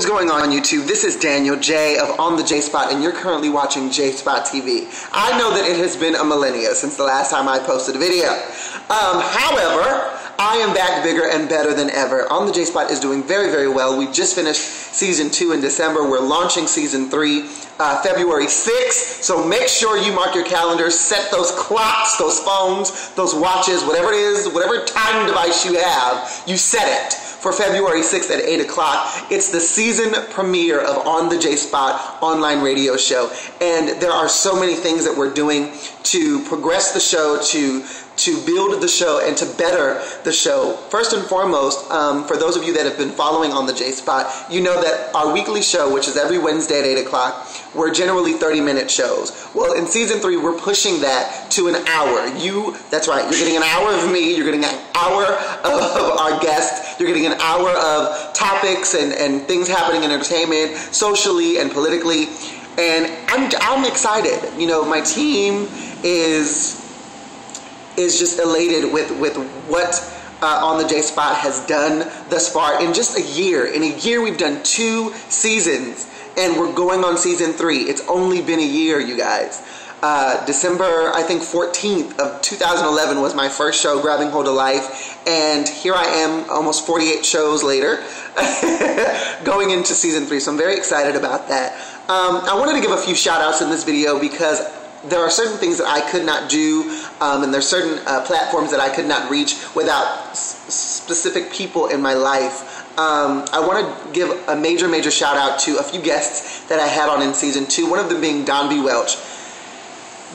What's going on YouTube? This is Danyol Jaye of On The Jaye Spot, and you're currently watching JayeSpotTV. I know that it has been a millennia since the last time I posted a video. However, I am back bigger and better than ever. On The Jaye Spot is doing very, very well. We just finished Season 2 in December. We're launching Season 3 February 6th. So make sure you mark your calendars, set those clocks, those phones, those watches, whatever it is, whatever time device you have, you set it for February 6th at 8 o'clock. It's the season premiere of On The Jaye Spot online radio show. And there are so many things that we're doing to progress the show, to build the show, and to better the show. First and foremost, for those of you that have been following On The Jaye Spot, you know that our weekly show, which is every Wednesday at 8 o'clock, we're generally 30-minute shows. Well, in Season 3, we're pushing that to an hour. That's right, you're getting an hour of me, you're getting an hour of our guests, you're getting an hour of topics and things happening in entertainment, socially and politically, and I'm excited. You know, my team is just elated with what On The Jaye Spot has done thus far in just a year. In a year, we've done 2 seasons, and we're going on Season 3. It's only been a year, you guys. December, I think 14th of 2011 was my first show, Grabbing Hold of Life, and here I am almost 48 shows later going into Season 3, so I'm very excited about that. I wanted to give a few shout outs in this video because there are certain things that I could not do, and there's certain platforms that I could not reach without specific people in my life. I want to give a major shout out to a few guests that I had on in Season 2, one of them being Don B. Welch.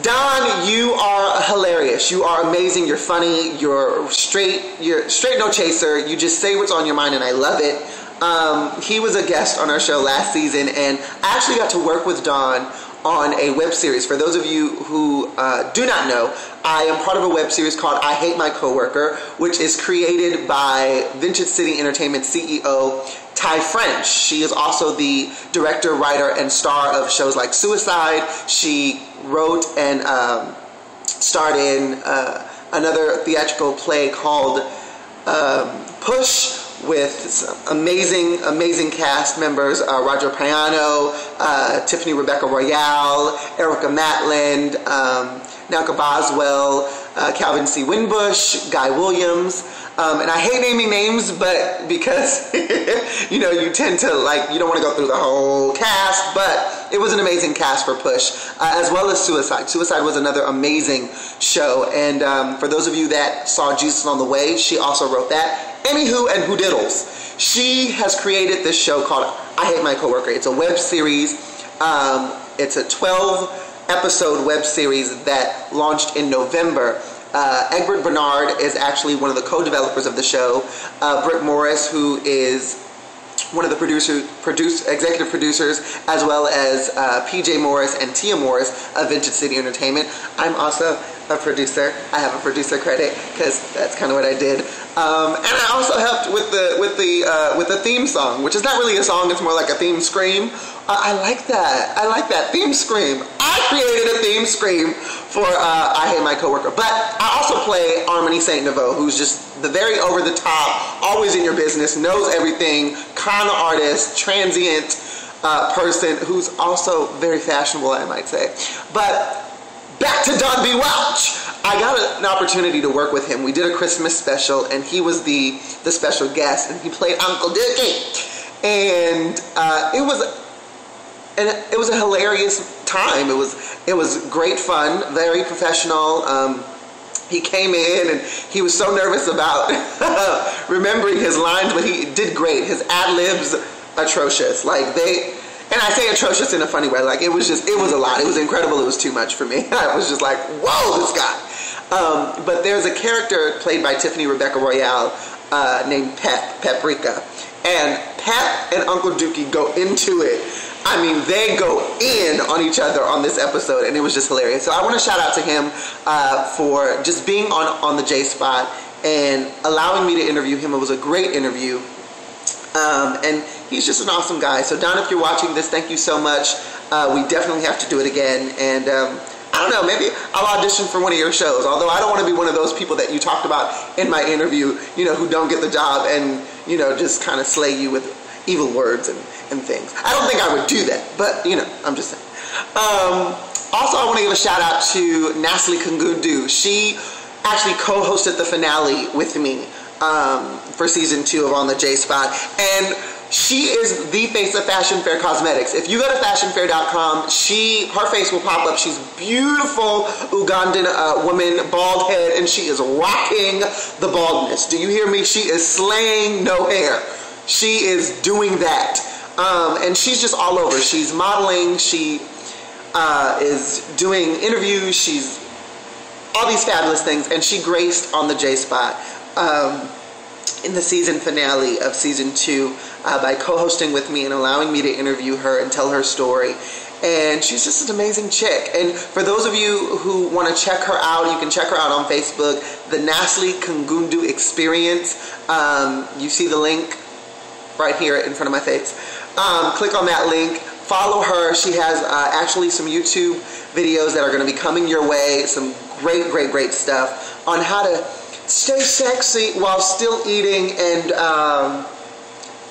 Don, you are hilarious. You are amazing. You're funny. You're straight no chaser. You just say what's on your mind, and I love it. He was a guest on our show last season, and I actually got to work with Don on a web series. For those of you who do not know, I am part of a web series called I Hate My Coworker, which is created by Vintage City Entertainment CEO Ty French. She is also the director, writer, and star of shows like Suicide. She wrote and starred in another theatrical play called Push, with some amazing cast members, Roger Piano, Tiffany Rebecca Royale, Erica Matland, Nelka Boswell, Calvin C. Winbush, Guy Williams, and I hate naming names, but because you know, you tend to, like, you don't want to go through the whole cast, but it was an amazing cast for Push, as well as Suicide. Suicide was another amazing show, and for those of you that saw Jesus on the Way, she also wrote that. Anywho and who-diddles, she has created this show called I Hate My Coworker. It's a web series. It's a 12-episode web series that launched in November. Egbert Bernard is actually one of the co-developers of the show. Britt Morris, who is one of the executive producers, as well as PJ Morris and Tia Morris of Vintage City Entertainment. I'm also a producer. I have a producer credit because that's kind of what I did. And I also helped with the theme song, which is not really a song, it's more like a theme scream. I like that. I like that theme scream. I created a theme scream for I Hate My Coworker. But I also play Harmony St. Nouveau, who's just the very over the top, always in your business, knows everything, con artist, transient person who's also very fashionable, I might say. But back to Don B. Welch. I got an opportunity to work with him. We did a Christmas special, and he was the special guest, and he played Uncle Dookie. And it was a hilarious time. It was great fun, very professional. He came in, and he was so nervous about remembering his lines, but he did great. His ad-libs, atrocious. And I say atrocious in a funny way. Like, it was a lot. It was incredible. It was too much for me. I was just like, whoa, this guy. But there's a character played by Tiffany Rebecca Royale named Paprika. And Pep and Uncle Dookie go into it. I mean, they go in on each other on this episode, and it was just hilarious. So I want to shout out to him for just being on the Jaye Spot and allowing me to interview him. It was a great interview. And he's just an awesome guy. So Don, if you're watching this, thank you so much. We definitely have to do it again. And I don't know, maybe I'll audition for one of your shows. Although I don't want to be one of those people that you talked about in my interview, you know, who don't get the job and, you know, just kind of slay you with evil words and things. I don't think I would do that, but you know, I'm just saying. Also, I want to give a shout out to Nasli Kangundu. She actually co-hosted the finale with me for season 2 of On The Jaye Spot, and she is the face of Fashion Fair Cosmetics. If you go to fashionfair.com, her face will pop up. She's beautiful Ugandan woman, bald head, and she is rocking the baldness. Do you hear me? She is slaying no hair. She is doing that. And she's just all over. She's modeling, she is doing interviews, she's all these fabulous things, and she graced On The Jaye Spot in the season finale of season 2 by co-hosting with me and allowing me to interview her and tell her story. And she's just an amazing chick. And for those of you who want to check her out, you can check her out on Facebook, the Nasli Kangundu Experience. You see the link right here in front of my face. Click on that link, follow her. She has actually some YouTube videos that are going to be coming your way, some great stuff on how to stay sexy while still eating and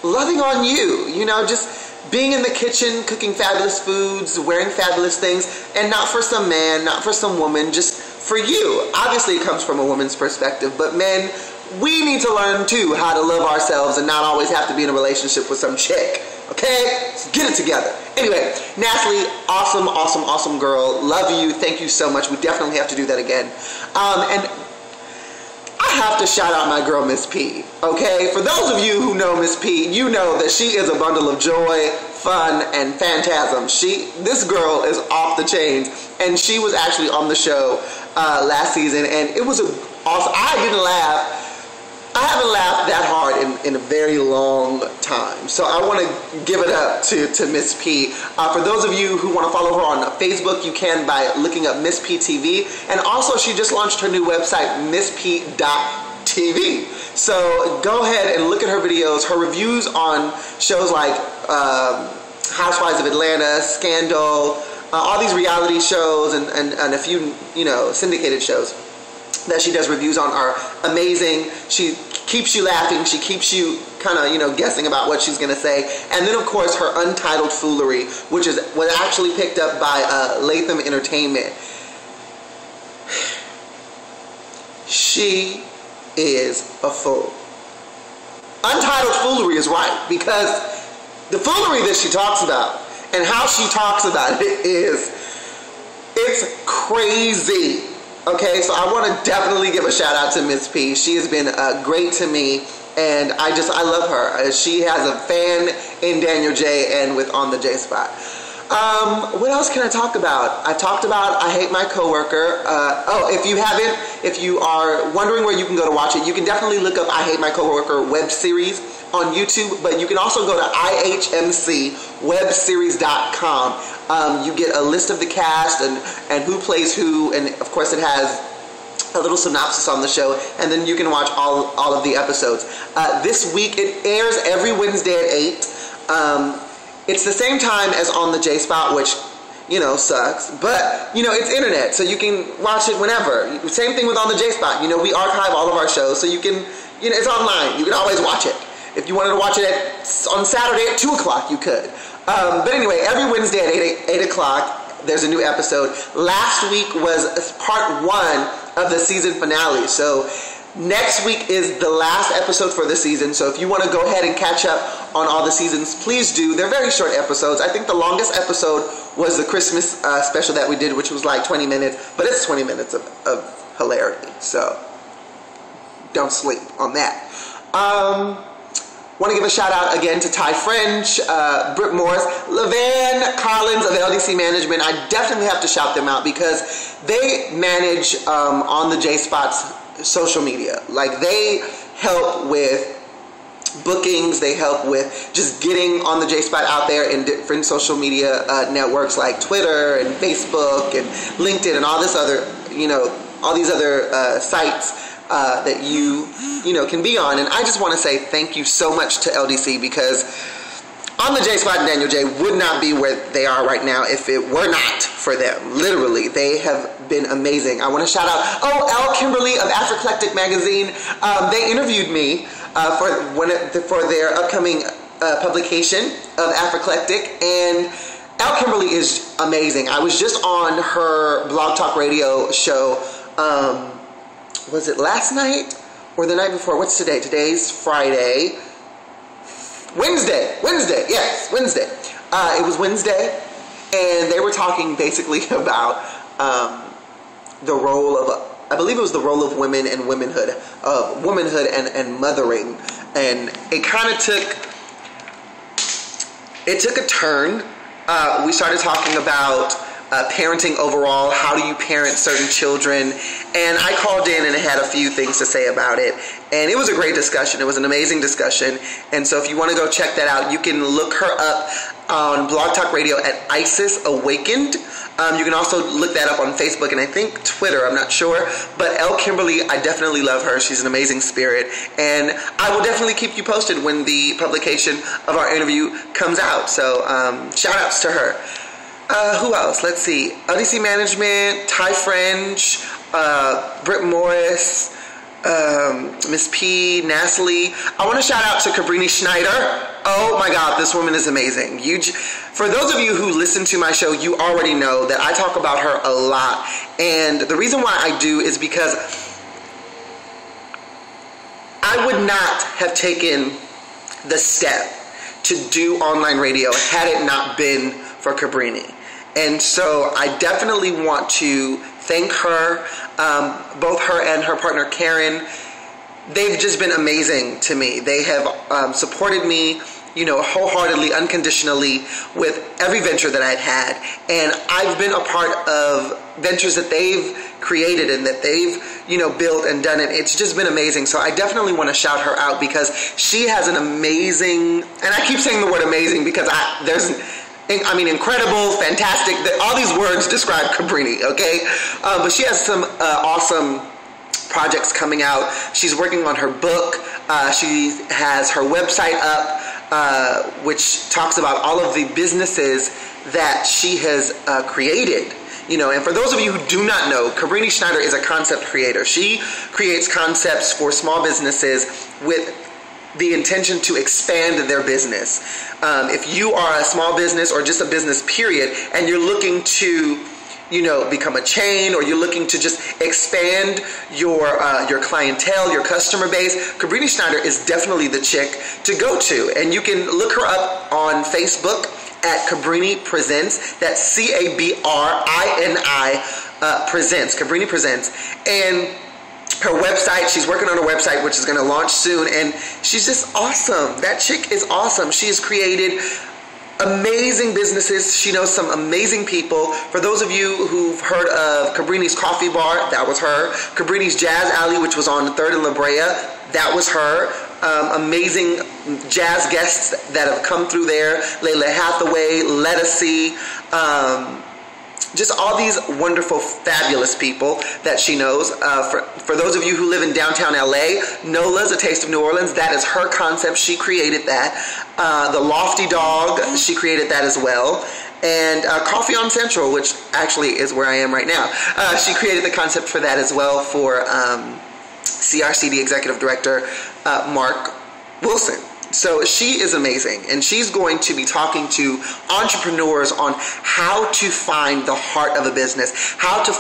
loving on you. You know, just being in the kitchen, cooking fabulous foods, wearing fabulous things, and not for some man, not for some woman, just for you. Obviously, it comes from a woman's perspective, but men, we need to learn too how to love ourselves and not always have to be in a relationship with some chick. Okay? So get it together. Anyway, Nasli, awesome girl. Love you. Thank you so much. We definitely have to do that again. And I have to shout out my girl, Miss P. Okay? For those of you who know Miss P, you know that she is a bundle of joy, fun, and phantasm. This girl is off the chains, and she was actually on the show last season, and it was awesome. I haven't laughed that hard in a very long time. So I want to give it up to Miss P. For those of you who want to follow her on Facebook, you can by looking up Miss P TV. And also, she just launched her new website, missptv. So go ahead and look at her videos, her reviews on shows like Housewives of Atlanta, Scandal, all these reality shows and a few, you know, syndicated shows that she does reviews on are amazing. She keeps you laughing. She keeps you kind of, you know, guessing about what she's going to say. And then, of course, her Untitled Foolery, which was actually picked up by Latham Entertainment. She is a fool. Untitled Foolery is right, because the foolery that she talks about and how she talks about it it's crazy. Okay, so I want to definitely give a shout out to Miss P. She has been great to me, and I love her. She has a fan in Danyol Jaye and with On The Jaye Spot. What else can I talk about? I talked about I Hate My Coworker. If you are wondering where you can go to watch it, you can definitely look up I Hate My Coworker web series on YouTube, but you can also go to ihmcwebseries.com. You get a list of the cast and who plays who, and of course it has a little synopsis on the show, and then you can watch all of the episodes. This week it airs every Wednesday at 8. It's the same time as On The Jaye Spot, which, you know, sucks, but, you know, it's internet, so you can watch it whenever. Same thing with On The Jaye Spot. You know, we archive all of our shows, so you can, you know, it's online. You can always watch it. If you wanted to watch it on Saturday at 2 o'clock, you could. But anyway, every Wednesday at 8 o'clock, there's a new episode. Last week was part 1 of the season finale, so next week is the last episode for the season, so if you want to go ahead and catch up on all the seasons, please do. They're very short episodes. I think the longest episode was the Christmas special that we did, which was like 20 minutes, but it's 20 minutes of hilarity, so don't sleep on that. Want to give a shout out again to Ty French, Brooke Morris, LaVann Collins of LDC Management. I definitely have to shout them out because they manage On The Jaye Spot's social media. Like, they help with bookings, they help with just getting On The Jaye Spot out there in different social media networks like Twitter and Facebook and LinkedIn and all this other, you know, all these other sites that you know, can be on. And I just want to say thank you so much to LDC, because On The Jaye Spot and Danyol Jaye would not be where they are right now if it were not for them. Literally, they have been amazing. I want to shout out, Elle Kimberly of Afroeclectic Magazine. They interviewed me for their upcoming publication of Afroeclectic, and Elle Kimberly is amazing. I was just on her Blog Talk Radio show, was it last night or the night before? What's today? Today's Friday. Wednesday, yes, Wednesday. It was Wednesday, and they were talking basically about the role of, I believe it was the role of women and womanhood and mothering, and it kind of took a turn. We started talking about parenting overall. How do you parent certain children? And I called in and had a few things to say about it. And it was a great discussion. It was an amazing discussion. And so if you want to go check that out, you can look her up on Blog Talk Radio at Isis Awakened. You can also look that up on Facebook and I think Twitter, I'm not sure. But Elle Kimberly, I definitely love her. She's an amazing spirit. And I will definitely keep you posted when the publication of our interview comes out. So shout outs to her. Who else? Let's see. LDC Management, Ty French, Britt Morris, Miss P, Nasli. I want to shout out to Cabrini Schneider. Oh my God, this woman is amazing. For those of you who listen to my show, you already know that I talk about her a lot. And the reason why I do is because I would not have taken the step to do online radio had it not been for Cabrini. And so I definitely want to thank her, both her and her partner Karen. They've just been amazing to me. They have supported me, wholeheartedly, unconditionally with every venture that I've had. And I've been a part of ventures that they've created and that they've, built and done it. It's just been amazing. So I definitely want to shout her out because she has an amazing, and I keep saying the word amazing because incredible, fantastic, all these words describe Cabrini, okay? But she has some awesome projects coming out. She's working on her book. She has her website up, which talks about all of the businesses that she has created. And for those of you who do not know, Cabrini Schneider is a concept creator. She creates concepts for small businesses with the intention to expand their business. If you are a small business or just a business period and you're looking to become a chain, or you're looking to just expand your clientele, your customer base, Cabrini Schneider is definitely the chick to go to. And you can look her up on Facebook at Cabrini Presents. That's Cabrini Presents. Cabrini Presents. And her website, she's working on her website, which is going to launch soon, and she's just awesome. That chick is awesome. She has created amazing businesses. She knows some amazing people. For those of you who've heard of Cabrini's Coffee Bar, that was her. Cabrini's Jazz Alley, which was on 3rd and La Brea, that was her. Amazing jazz guests that have come through there. Layla Hathaway, Lettucey, just all these wonderful, fabulous people that she knows. For those of you who live in downtown LA, Nola's A Taste of New Orleans, that is her concept. She created that. The Lofty Dog, she created that as well. And Coffee on Central, which actually is where I am right now. She created the concept for that as well for CRCD Executive Director Mark Wilson. So she is amazing, and she's going to be talking to entrepreneurs on how to find the heart of a business, how to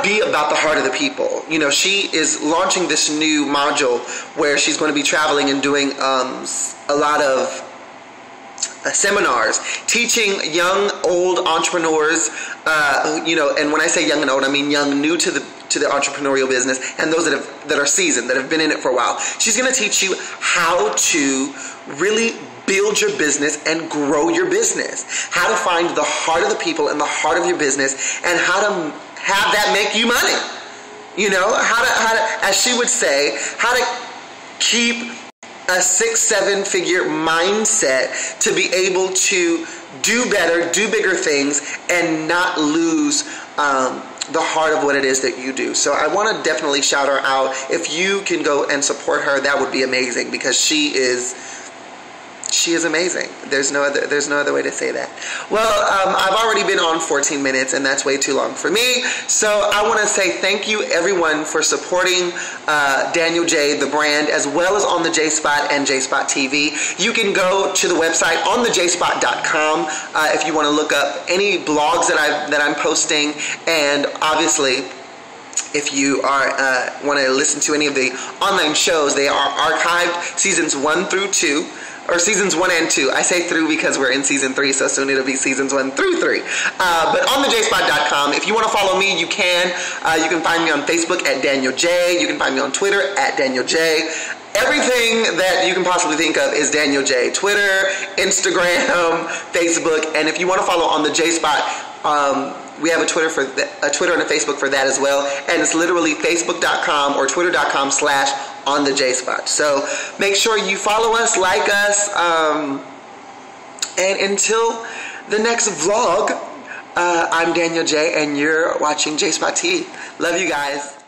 be about the heart of the people. She is launching this new module where she's going to be traveling and doing a lot of seminars, teaching young, old entrepreneurs, and when I say young and old, I mean young, new to the entrepreneurial business, and those that are seasoned, that have been in it for a while. She's going to teach you how to really build your business and grow your business, how to find the heart of the people and the heart of your business, and how to have that make you money. How to, as she would say, how to keep a 6-7 figure mindset to be able to do better, do bigger things, and not lose the heart of what it is that you do. So I want to definitely shout her out. If you can go and support her, that would be amazing, because she's she is amazing. There's no other way to say that. Well, I've already been on 14 minutes, and that's way too long for me. So I want to say thank you, everyone, for supporting Danyol Jaye, the brand, as well as On The Jaye Spot and JayeSpotTV. You can go to the website ontheJayeSpot.com if you want to look up any blogs that I'm posting, and obviously, if you want to listen to any of the online shows, they are archived, seasons 1 through 2, or seasons 1 and 2. I say through because we're in season 3, so soon it'll be seasons 1 through 3. But on theJayeSpot.com, if you want to follow me, you can. You can find me on Facebook at Danyol Jaye. You can find me on Twitter at Danyol Jaye. Everything that you can possibly think of is Danyol Jaye. Twitter, Instagram, Facebook, and if you want to follow On The Jaye Spot, we have a Twitter and a Facebook for that as well, and it's literally facebook.com or twitter.com/On The Jaye Spot. So make sure you follow us, like us, and until the next vlog, I'm Danyol Jaye, and you're watching JayeSpot TV. Love you guys.